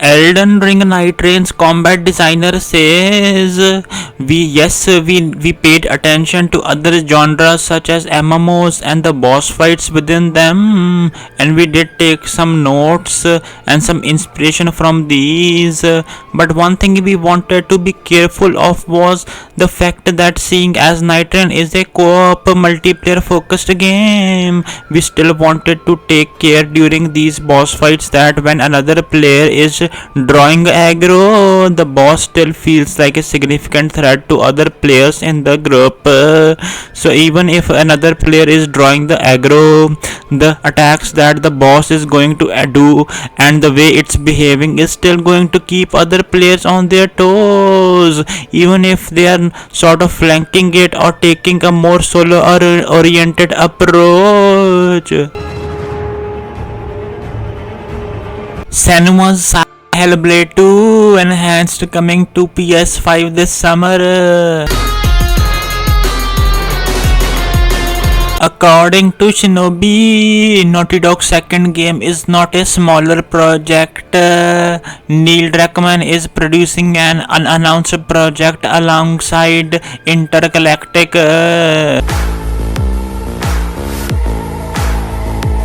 Elden Ring Nightreign's combat designer says we paid attention to other genres such as MMOs and the boss fights within them, and we did take some notes and some inspiration from these. But one thing we wanted to be careful of was the fact that seeing as Nightreign is a co-op multiplayer focused game, we still wanted to take care during these boss fights that when another player is drawing aggro, the boss still feels like a significant threat to other players in the group. So even if another player is drawing the aggro, the attacks that the boss is going to do and the way it's behaving is still going to keep other players on their toes, even if they are sort of flanking it or taking a more solo oriented approach. Senua's Hellblade 2 Enhanced coming to PS5 this summer. According to Shinobi, Naughty Dog's second game is not a smaller project. Neil Druckmann is producing an unannounced project alongside Intergalactic.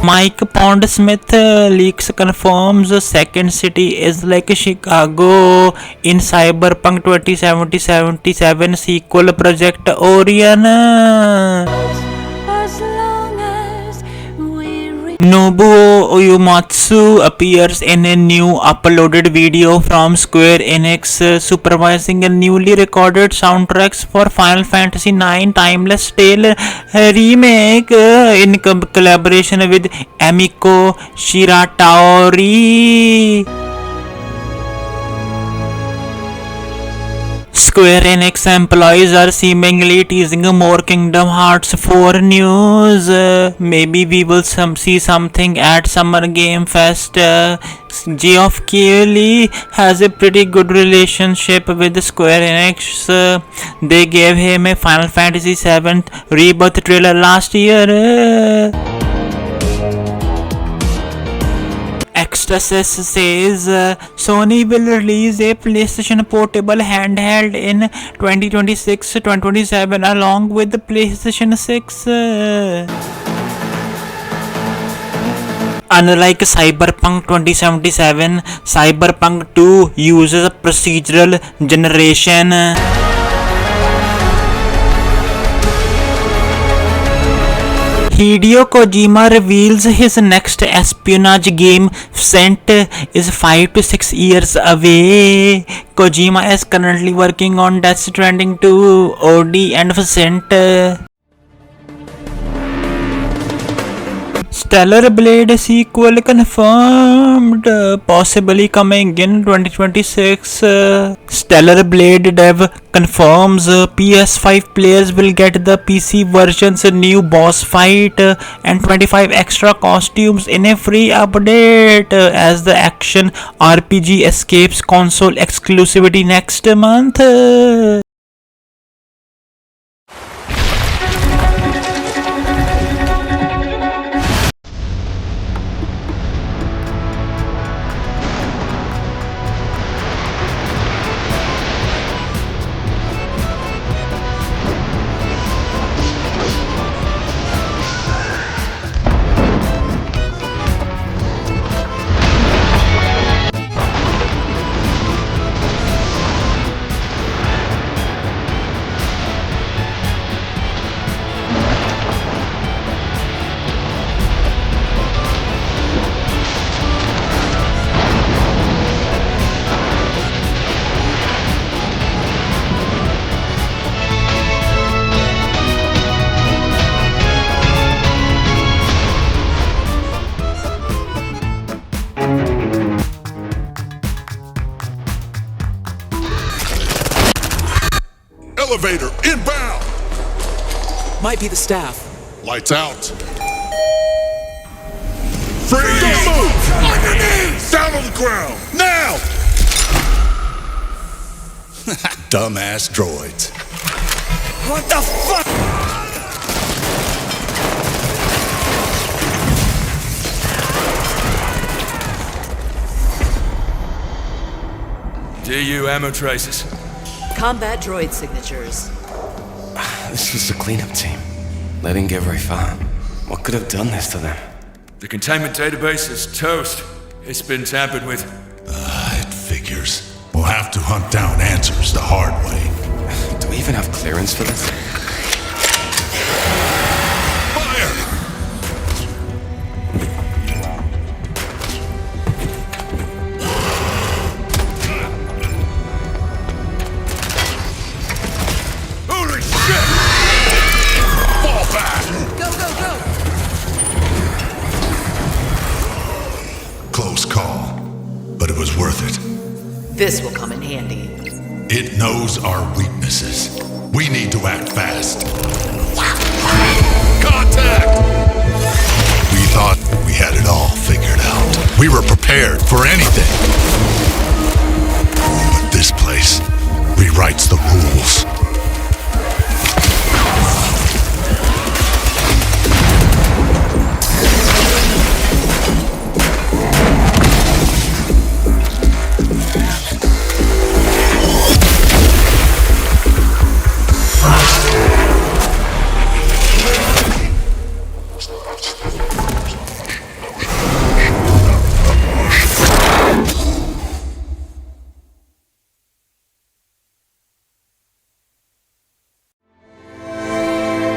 Mike Pondsmith leaks confirms Second City is like Chicago in Cyberpunk 2077 sequel Project Orion. Nobuo Uematsu appears in a new uploaded video from Square Enix supervising a newly recorded soundtracks for Final Fantasy IX Timeless Tale remake in collaboration with Emiko Shiratori. Square Enix employees are seemingly teasing more Kingdom Hearts 4 news. Maybe we will see something at Summer Game Fest. Geoff Keighley has a pretty good relationship with Square Enix. They gave him a Final Fantasy VII Rebirth trailer last year. Extrasis says Sony will release a PlayStation Portable handheld in 2026-2027 along with the PlayStation 6. Unlike Cyberpunk 2077, Cyberpunk 2 uses procedural generation. Hideo Kojima reveals his next espionage game, Scent, is 5 to 6 years away. Kojima is currently working on Death Stranding 2, OD and Scent. Stellar Blade sequel confirmed, possibly coming in 2026. Stellar Blade dev confirms PS5 players will get the PC version's new boss fight and 25 extra costumes in a free update as the action RPG escapes console exclusivity next month. Elevator inbound! Might be the staff. Lights out. Freeze! Don't move! On your knees! Down on the ground! Now! Dumbass droids. What the fuck? TU ammo traces. Combat droid signatures. This was the cleanup team. They didn't get very far. What could have done this to them? The containment database is toast. It's been tampered with. It figures. We'll have to hunt down answers the hard way. Do we even have clearance for this? Fire! Holy shit! Fall back! Go, go, go! Close call, but it was worth it. This will come in handy. It knows our weaknesses. We need to act fast. Contact! We thought we had it all figured out. We were prepared for anything. But this place rewrites the rules.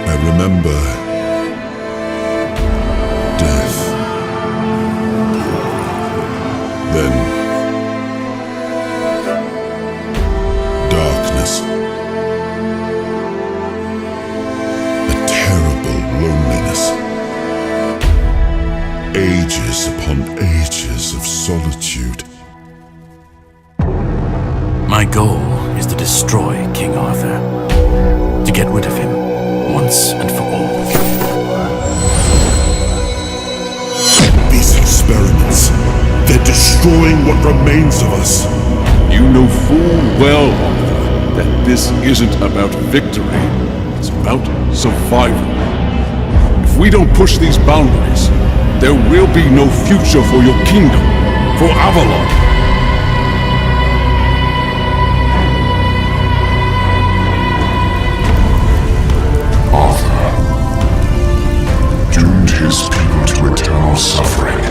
I remember death. Then darkness. A terrible loneliness. Ages upon ages of solitude. My goal is to destroy King Arthur. To get rid of him, once and for all. These experiments, they're destroying what remains of us. You know full well, Arthur, that this isn't about victory. It's about survival. If we don't push these boundaries, there will be no future for your kingdom, for Avalon. Arthur doomed his people to eternal suffering.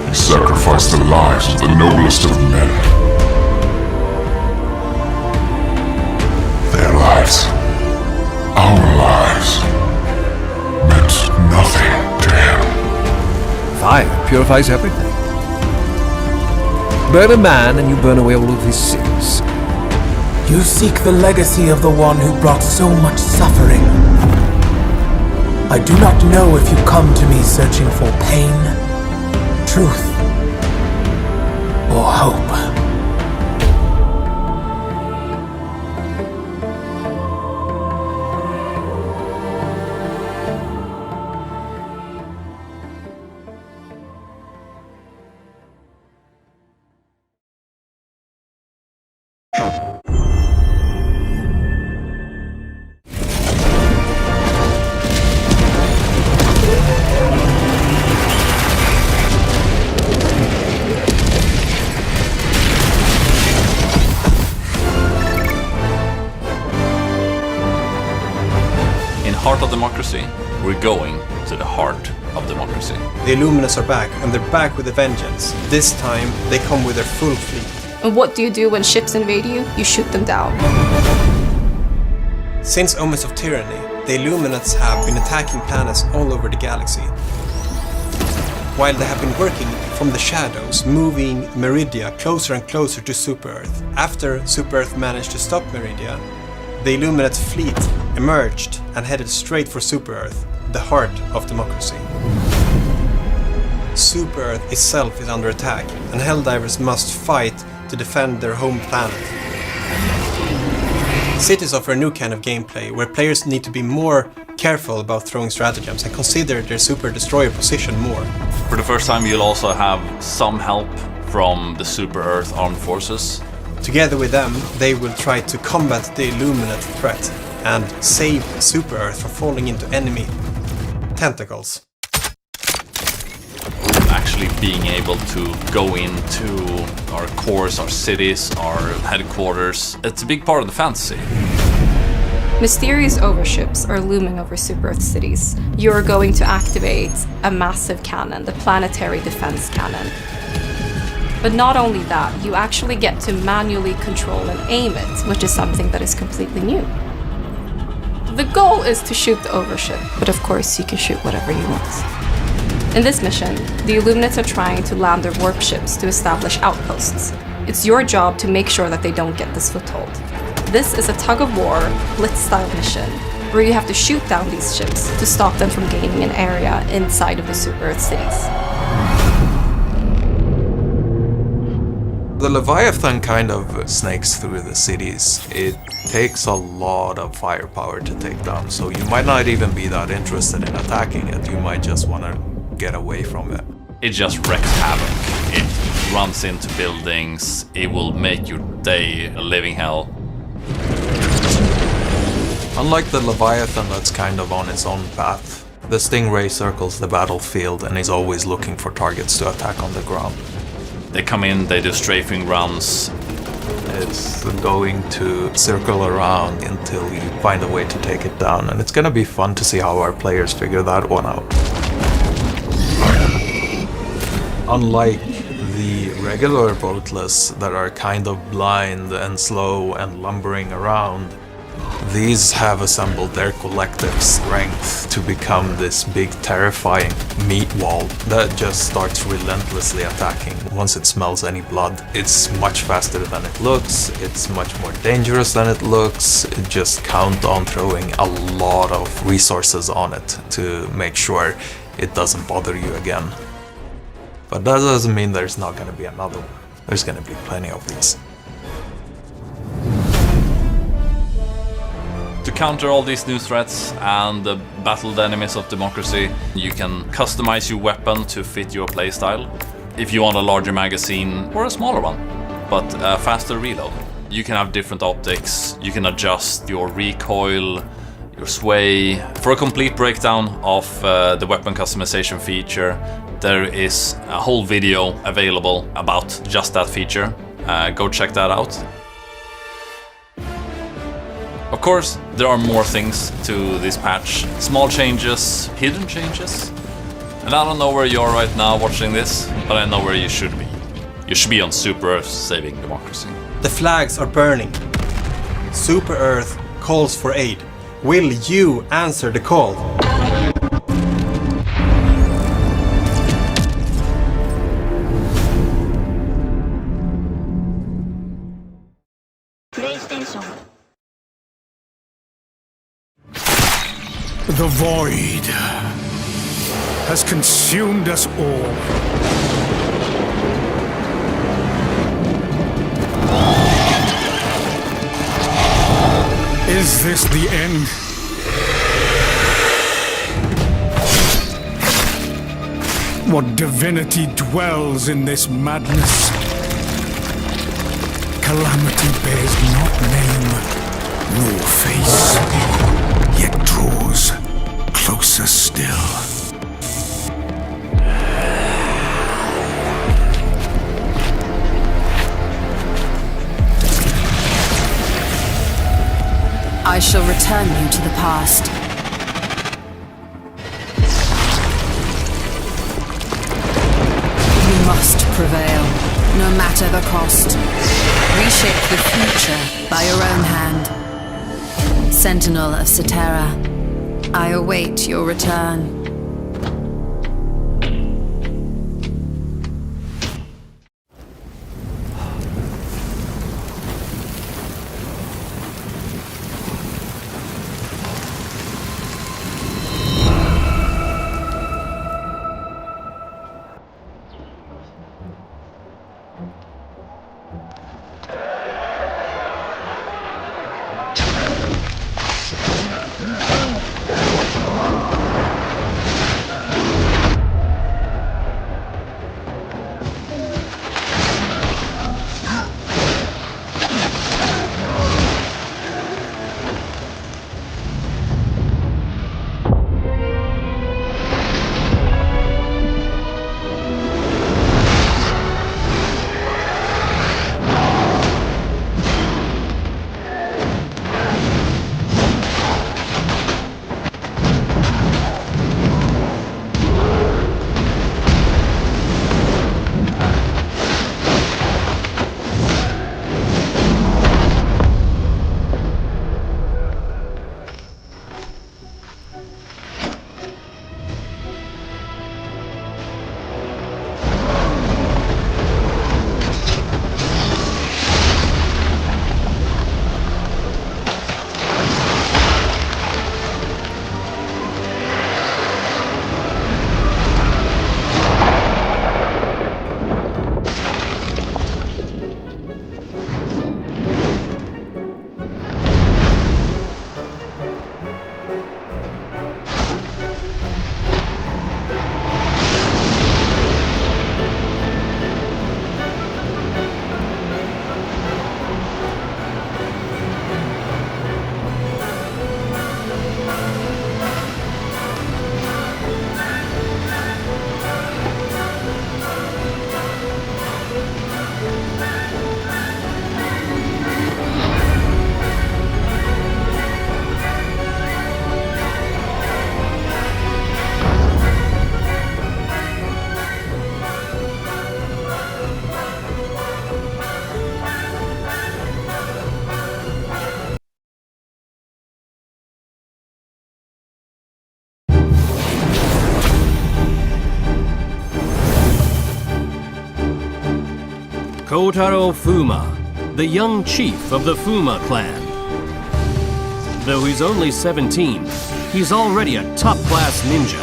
He sacrificed the lives of the noblest of men. Their lives, our lives, meant nothing to him. Fire purifies everything. Burn a man and you burn away all of his sins. You seek the legacy of the one who brought so much suffering. I do not know if you come to me searching for pain, truth, or hope. Heart of democracy, we're going to the heart of democracy. The Illuminats are back, and they're back with a vengeance. This time, they come with their full fleet. And what do you do when ships invade you? You shoot them down. Since Omens of Tyranny, the Illuminats have been attacking planets all over the galaxy. While they have been working from the shadows, moving Meridia closer and closer to Super-Earth. After Super-Earth managed to stop Meridia, the Illuminat fleet emerged and headed straight for Super-Earth, the heart of democracy. Super-Earth itself is under attack, and Helldivers must fight to defend their home planet. Cities offer a new kind of gameplay, where players need to be more careful about throwing stratagems and consider their Super Destroyer position more. For the first time, you'll also have some help from the Super-Earth armed forces. Together with them, they will try to combat the Illuminat threat and save Super-Earth from falling into enemy tentacles. actually being able to go into our cores, our cities, our headquarters. It's a big part of the fantasy. Mysterious overships are looming over Super Earth cities. You're going to activate a massive cannon, the planetary defense cannon. But not only that, you actually get to manually control and aim it, which is something that is completely new. The goal is to shoot the overship, but of course you can shoot whatever you want. In this mission, the Illuminates are trying to land their warp ships to establish outposts. It's your job to make sure that they don't get this foothold. This is a tug-of-war, blitz-style mission, where you have to shoot down these ships to stop them from gaining an area inside of the Super Earth cities. The Leviathan kind of snakes through the cities. It takes a lot of firepower to take down, so you might not even be that interested in attacking it. You might just want to get away from it. It just wreaks havoc. It runs into buildings. It will make your day a living hell. Unlike the Leviathan that's kind of on its own path, the Stingray circles the battlefield and is always looking for targets to attack on the ground. They come in, they do strafing runs. It's going to circle around until you find a way to take it down, and it's gonna be fun to see how our players figure that one out. Unlike the regular boatless that are kind of blind and slow and lumbering around, these have assembled their collective strength to become this big terrifying meat wall that just starts relentlessly attacking once it smells any blood. It's much faster than it looks, it's much more dangerous than it looks. Just count on throwing a lot of resources on it to make sure it doesn't bother you again. But that doesn't mean there's not gonna be another one. There's gonna be plenty of these. To counter all these new threats and the battled enemies of democracy, you can customize your weapon to fit your playstyle. If you want a larger magazine or a smaller one, but a faster reload. You can have different optics, you can adjust your recoil, your sway. For a complete breakdown of the weapon customization feature, there is a whole video available about just that feature. Go check that out. Of course, there are more things to this patch. Small changes, hidden changes. And I don't know where you are right now watching this, but I know where you should be. You should be on Super Earth saving democracy. The flags are burning. Super Earth calls for aid. Will you answer the call? The void has consumed us all. Is this the end? What divinity dwells in this madness? Calamity bears not name nor face, yet draws closer still. I shall return you to the past. You must prevail, no matter the cost. Reshape the future by your own hand. Sentinel of Cetera, I await your return. Kotaro Fuma, the young chief of the Fuma clan. Though he's only 17, he's already a top-class ninja.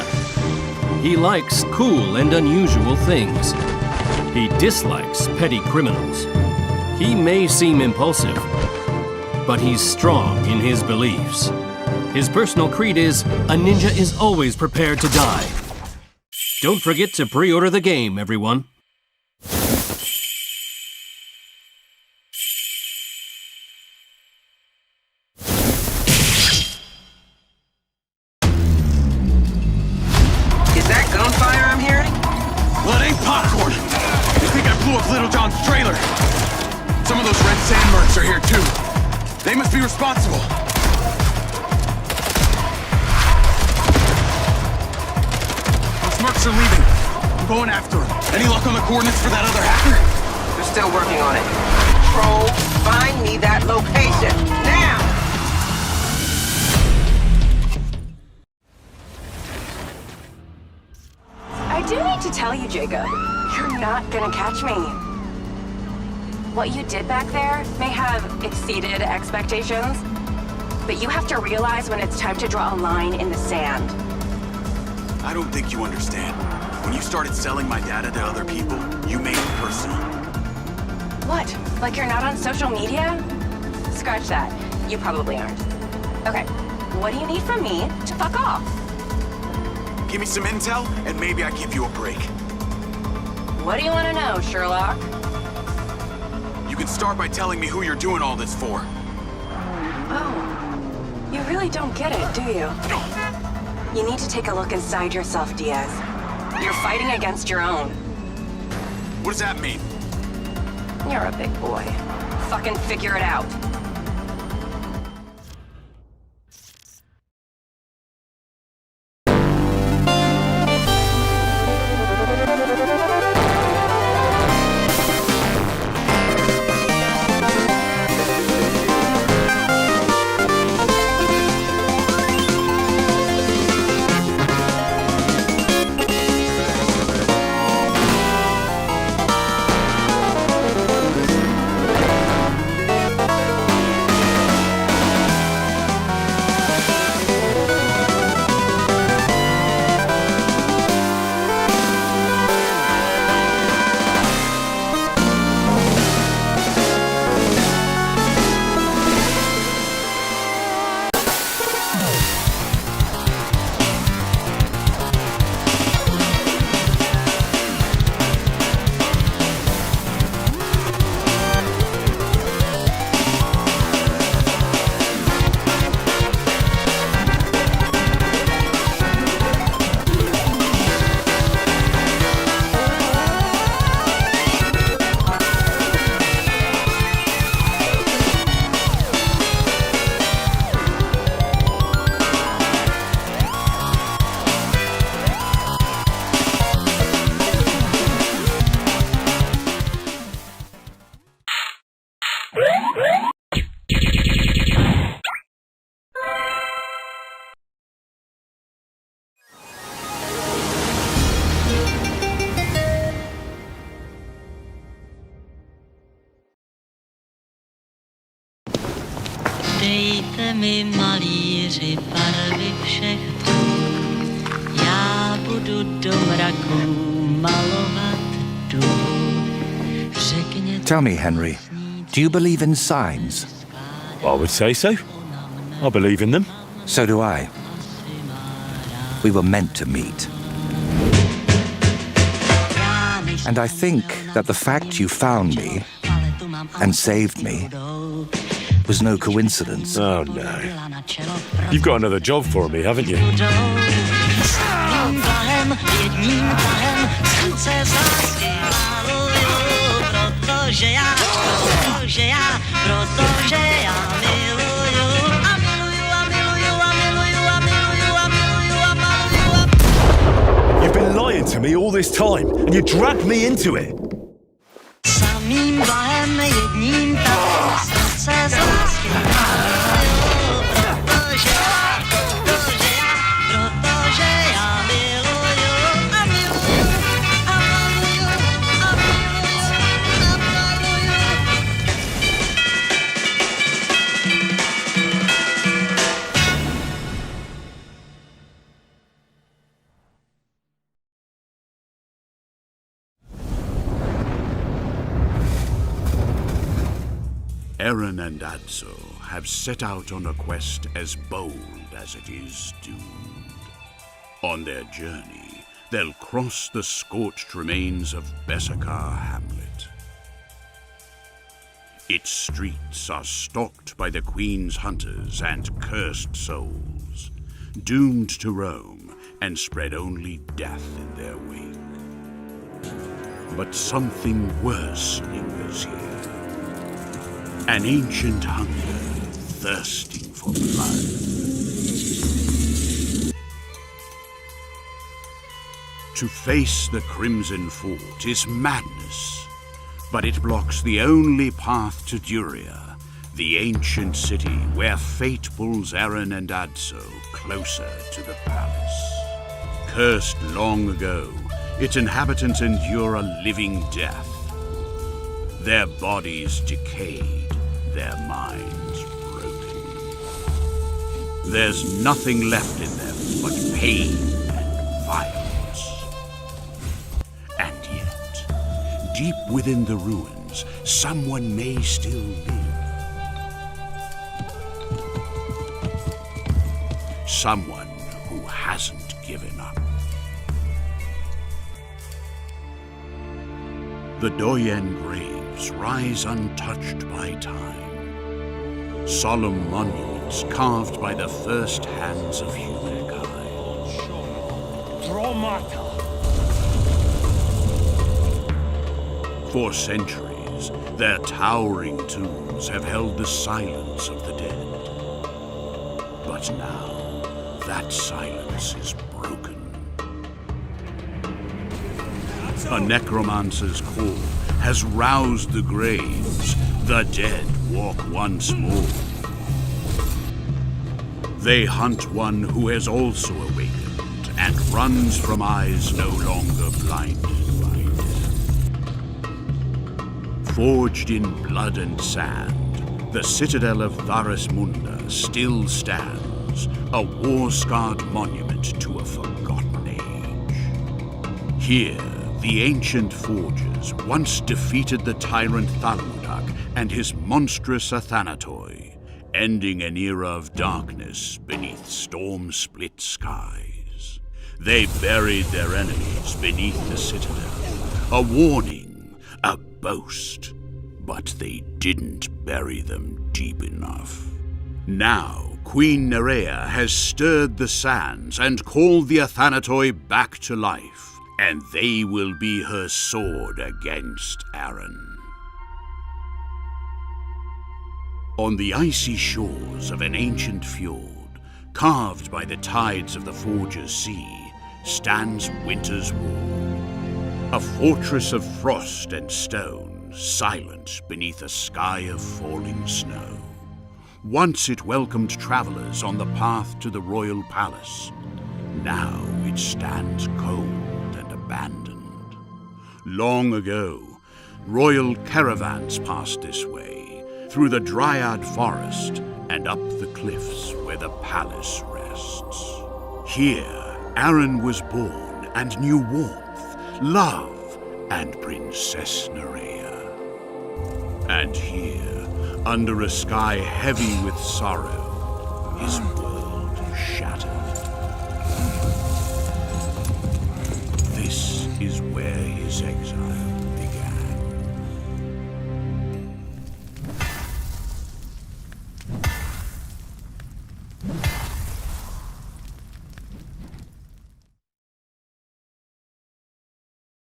He likes cool and unusual things. He dislikes petty criminals. He may seem impulsive, but he's strong in his beliefs. His personal creed is, a ninja is always prepared to die. Don't forget to pre-order the game, everyone. Is that gunfire I'm hearing? Well, it ain't popcorn. You think I blew up Little John's trailer? Some of those red sand mercs are here too. They must be responsible. Those mercs are leaving. I'm going after them. Any luck on the coordinates for that other hacker? They're still working on it. Troll, find me that location, now! I do need to tell you, Jacob, you're not gonna catch me. What you did back there may have exceeded expectations, but you have to realize when it's time to draw a line in the sand. I don't think you understand. When you started selling my data to other people, you made it personal. What? Like you're not on social media? Scratch that. You probably aren't. Okay, what do you need from me to fuck off? Give me some intel, and maybe I give you a break. What do you want to know, Sherlock? You can start by telling me who you're doing all this for. Oh, you really don't get it, do you? You need to take a look inside yourself, Diaz. You're fighting against your own. What does that mean? You're a big boy. Fucking figure it out. Dejte mi malíři barvy všech druhů, já budu do mraků malovat dům. Řekněte. Tell me, Henry, do you believe in signs? I would say so. I believe in them. So do I. We were meant to meet. And I think that the fact you found me and saved me was no coincidence. Oh, no. You've got another job for me, haven't you? You've been lying to me all this time, and you dragged me into it. Eren and Adso have set out on a quest as bold as it is doomed. On their journey, they'll cross the scorched remains of Besakar Hamlet. Its streets are stalked by the Queen's hunters and cursed souls, doomed to roam and spread only death in their wake. But something worse lingers here. An ancient hunger, thirsting for blood. To face the Crimson Fort is madness, but it blocks the only path to Duria, the ancient city where fate pulls Eren and Adso closer to the palace. Cursed long ago, its inhabitants endure a living death. Their bodies decayed, their minds broken. There's nothing left in them but pain and violence. And yet, deep within the ruins, someone may still live. Someone who hasn't given up. The Doyen graves rise untouched by time. Solemn monuments carved by the first hands of humankind. For centuries, their towering tombs have held the silence of the dead. But now, that silence is broken. A necromancer's call has roused the graves. The dead walk once more. They hunt one who has also awakened and runs from eyes no longer blinded by death. Forged in blood and sand, the citadel of Tharis Munda still stands, a war-scarred monument to a forgotten age. Here, the ancient forgers once defeated the tyrant Thalmudak and his monstrous Athanatoi, ending an era of darkness beneath storm-split skies. They buried their enemies beneath the citadel, a warning, a boast, but they didn't bury them deep enough. Now, Queen Nerea has stirred the sands and called the Athanatoi back to life. And they will be her sword against Eren. On the icy shores of an ancient fjord, carved by the tides of the Forger's Sea, stands Winter's Wall. A fortress of frost and stone, silent beneath a sky of falling snow. Once it welcomed travelers on the path to the royal palace. Now it stands cold and abandoned. Long ago, royal caravans passed this way, through the Dryad Forest and up the cliffs where the palace rests. Here, Eren was born and knew warmth, love, and Princess Nerea. And here, under a sky heavy with sorrow, his world shattered. This is where his exile